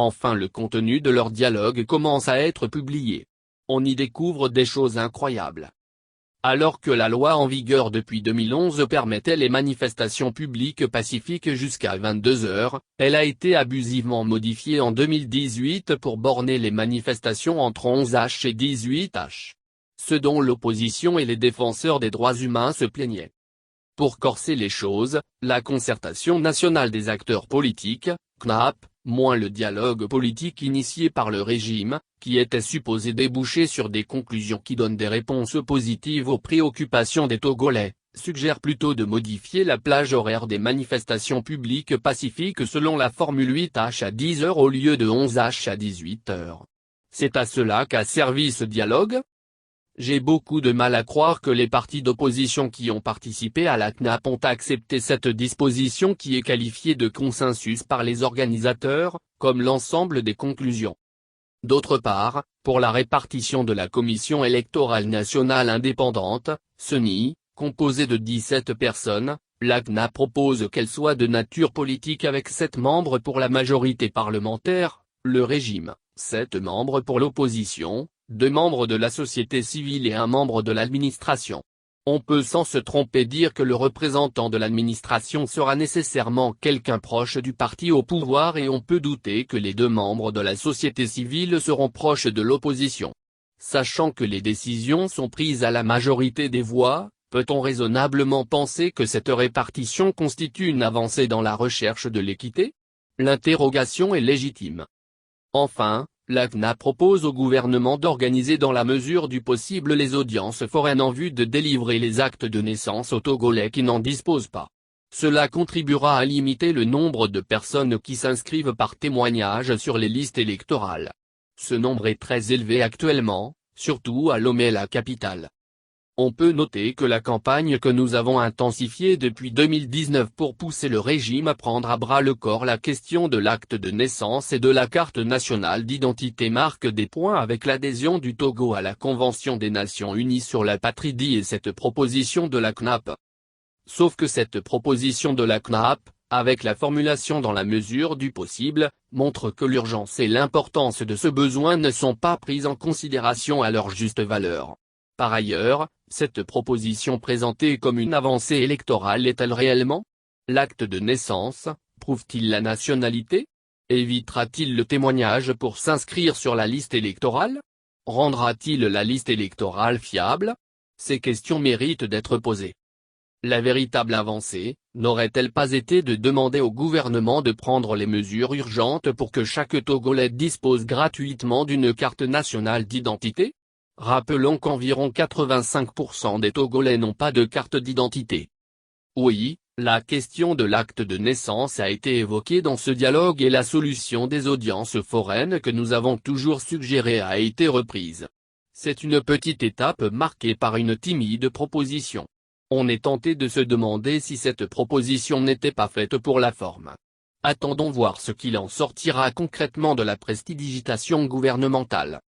Enfin le contenu de leur dialogue commence à être publié. On y découvre des choses incroyables. Alors que la loi en vigueur depuis 2011 permettait les manifestations publiques pacifiques jusqu'à 22 heures, elle a été abusivement modifiée en 2018 pour borner les manifestations entre 11h et 18h. Ce dont l'opposition et les défenseurs des droits humains se plaignaient. Pour corser les choses, la concertation nationale des acteurs politiques, CNAP, moins le dialogue politique initié par le régime, qui était supposé déboucher sur des conclusions qui donnent des réponses positives aux préoccupations des Togolais, suggère plutôt de modifier la plage horaire des manifestations publiques pacifiques selon la formule 8h à 10h au lieu de 11h à 18h. C'est à cela qu'a servi ce dialogue ? J'ai beaucoup de mal à croire que les partis d'opposition qui ont participé à la CNAP ont accepté cette disposition qui est qualifiée de consensus par les organisateurs, comme l'ensemble des conclusions. D'autre part, pour la répartition de la Commission électorale nationale indépendante, CENI, composée de 17 personnes, la CNAP propose qu'elle soit de nature politique avec 7 membres pour la majorité parlementaire, le régime, 7 membres pour l'opposition, 2 membres de la société civile et 1 membre de l'administration. On peut sans se tromper dire que le représentant de l'administration sera nécessairement quelqu'un proche du parti au pouvoir et on peut douter que les 2 membres de la société civile seront proches de l'opposition. Sachant que les décisions sont prises à la majorité des voix, peut-on raisonnablement penser que cette répartition constitue une avancée dans la recherche de l'équité ? L'interrogation est légitime. Enfin, la CNAP propose au gouvernement d'organiser dans la mesure du possible les audiences foraines en vue de délivrer les actes de naissance aux Togolais qui n'en disposent pas. Cela contribuera à limiter le nombre de personnes qui s'inscrivent par témoignage sur les listes électorales. Ce nombre est très élevé actuellement, surtout à Lomé, la capitale. On peut noter que la campagne que nous avons intensifiée depuis 2019 pour pousser le régime à prendre à bras le corps la question de l'acte de naissance et de la carte nationale d'identité marque des points avec l'adhésion du Togo à la Convention des Nations Unies sur l'apatridie et cette proposition de la CNAP. Sauf que cette proposition de la CNAP, avec la formulation dans la mesure du possible, montre que l'urgence et l'importance de ce besoin ne sont pas prises en considération à leur juste valeur. Par ailleurs, cette proposition présentée comme une avancée électorale est-elle réellement ? L'acte de naissance, prouve-t-il la nationalité ? Évitera-t-il le témoignage pour s'inscrire sur la liste électorale ? Rendra-t-il la liste électorale fiable ? Ces questions méritent d'être posées. La véritable avancée, n'aurait-elle pas été de demander au gouvernement de prendre les mesures urgentes pour que chaque Togolais dispose gratuitement d'une carte nationale d'identité ? Rappelons qu'environ 85% des Togolais n'ont pas de carte d'identité. Oui, la question de l'acte de naissance a été évoquée dans ce dialogue et la solution des audiences foraines que nous avons toujours suggérée a été reprise. C'est une petite étape marquée par une timide proposition. On est tenté de se demander si cette proposition n'était pas faite pour la forme. Attendons voir ce qu'il en sortira concrètement de la prestidigitation gouvernementale.